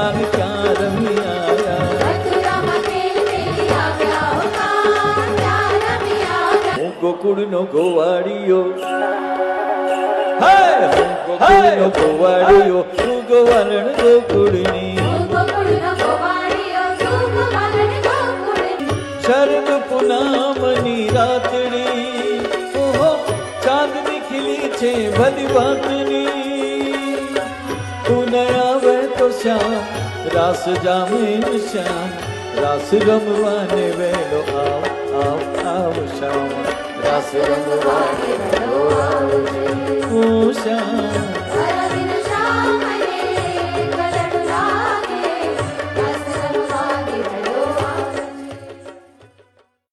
કાન ક્યાં રમી આયા હું ગોકુળનો ગોવાળિયો ગોકુળનો ગોવાળિયો હું ગોવાલણ ગોકુળની શરદ પૂનમની રાતડી ઓહો ચાંદની ખીલી છે ભલી વાતની તું ન આવે તો શ્યામ રાસ જામે શ્યામ રાસ રમવાને વેલો આવ આવ આવ શ્યામ રાસ રમવાને વેલો આવજે ઓ શ્યામ